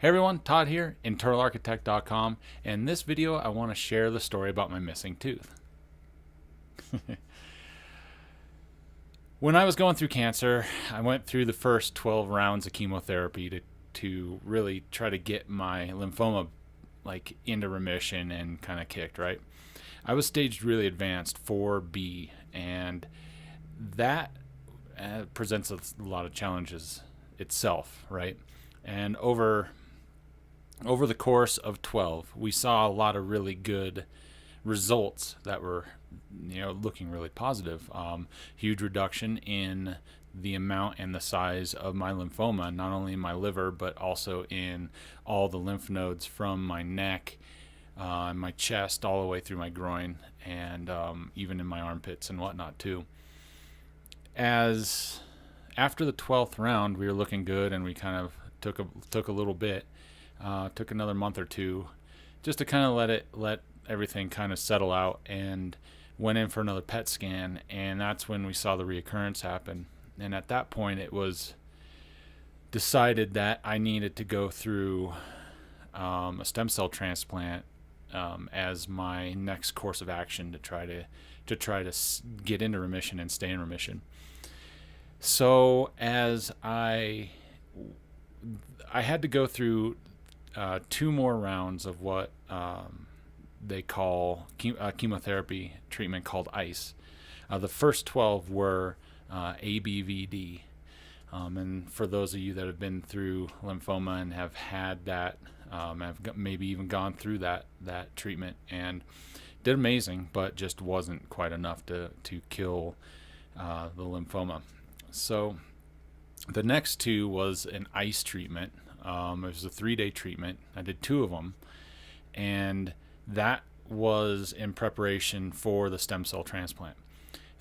Hey everyone, Todd here, InternalArchitect.com, and in this video I want to share the story about my missing tooth. When I was going through cancer, I went through the first 12 rounds of chemotherapy to really try to get my lymphoma into remission and kind of kicked, right? I was staged really advanced 4B, and that presents a lot of challenges itself, right? And over the course of 12, we saw a lot of really good results that were, looking really positive. Huge reduction in the amount and the size of my lymphoma, not only in my liver, but also in all the lymph nodes from my neck, my chest, all the way through my groin, and even in my armpits and whatnot too. As after the 12th round, we were looking good, and we kind of took a little bit. Took another month or two just to kind of let everything kind of settle out, and went in for another PET scan, and that's when we saw the reoccurrence happen. And at that point, it was decided that I needed to go through a stem cell transplant as my next course of action to try to get into remission and stay in remission. So as I had to go through 2 more rounds of what they call chemotherapy treatment called ICE. The first 12 were ABVD. And for those of you that have been through lymphoma and have had that, have maybe even gone through that treatment and did amazing, but just wasn't quite enough to kill the lymphoma. So the next 2 was an ICE treatment. It was a 3-day treatment. I did 2 of them, and that was in preparation for the stem cell transplant.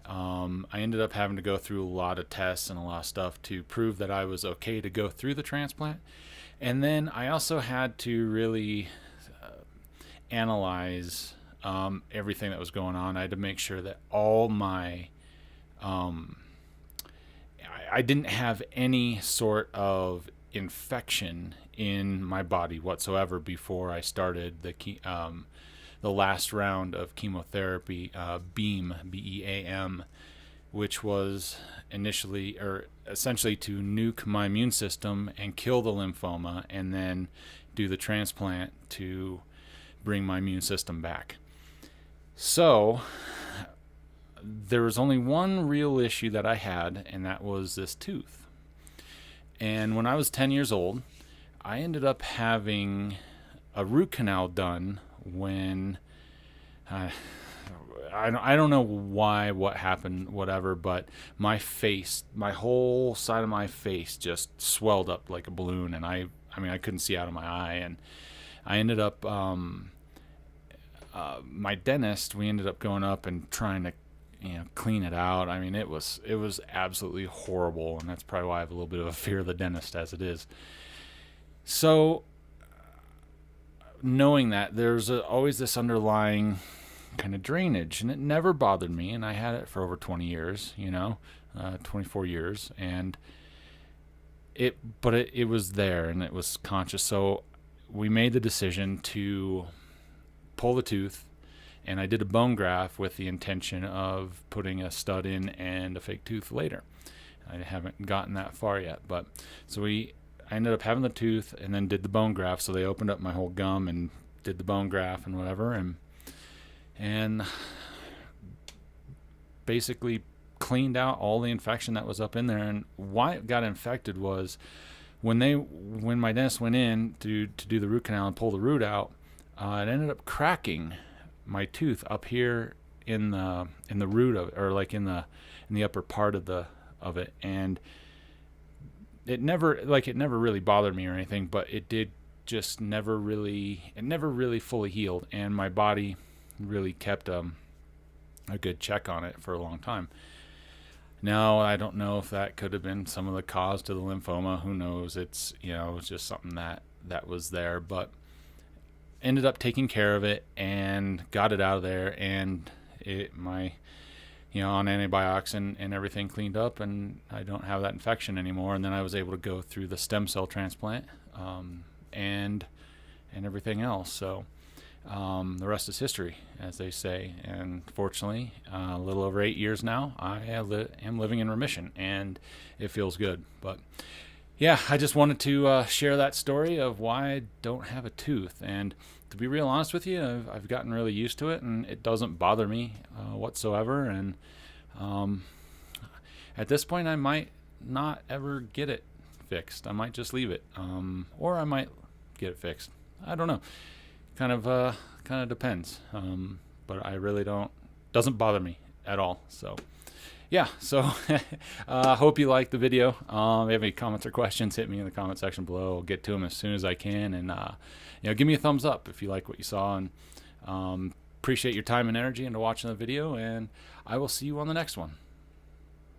I ended up having to go through a lot of tests and a lot of stuff to prove that I was okay to go through the transplant. And then I also had to really analyze everything that was going on. I had to make sure that all my I didn't have any sort of infection in my body whatsoever before I started the last round of chemotherapy, BEAM, BEAM, which was essentially to nuke my immune system and kill the lymphoma, and then do the transplant to bring my immune system back. So there was only one real issue that I had, and that was this tooth. And when I was 10 years old, I ended up having a root canal done when I don't know why, what happened, whatever, but my whole side of my face just swelled up like a balloon, and I couldn't see out of my eye. And I ended up my dentist, we ended up going up and trying to clean it out. I mean, it was absolutely horrible, and that's probably why I have a little bit of a fear of the dentist as it is. So knowing that there's always this underlying kind of drainage, and it never bothered me, and I had it for over 20 years, 24 years, and it was there, and it was conscious. So we made the decision to pull the tooth, and I did a bone graft with the intention of putting a stud in and a fake tooth later. I haven't gotten that far yet, but so I ended up having the tooth and then did the bone graft. So they opened up my whole gum and did the bone graft and whatever, and basically cleaned out all the infection that was up in there. And why it got infected was when my dentist went in to do the root canal and pull the root out, it ended up cracking my tooth up here in the root of it, or like in the upper part of it, and it never really bothered me or anything, but it did just never really fully healed, and my body really kept a good check on it for a long time. Now I don't know if that could have been some of the cause to the lymphoma. Who knows? It's it was just something that was there, but ended up taking care of it and got it out of there, and on antibiotics and everything cleaned up, and I don't have that infection anymore. And then I was able to go through the stem cell transplant and everything else. So the rest is history, as they say. And fortunately, a little over 8 years now, I am living in remission, and it feels good. But yeah, I just wanted to share that story of why I don't have a tooth. And to be real honest with you, I've gotten really used to it, and it doesn't bother me whatsoever. And at this point, I might not ever get it fixed. I might just leave it, or I might get it fixed. I don't know. Kind of depends. But I really doesn't bother me at all. So yeah, so hope you liked the video. If you have any comments or questions, hit me in the comment section below. I'll get to them as soon as I can, and give me a thumbs up if you like what you saw, and appreciate your time and energy into watching the video, and I will see you on the next one.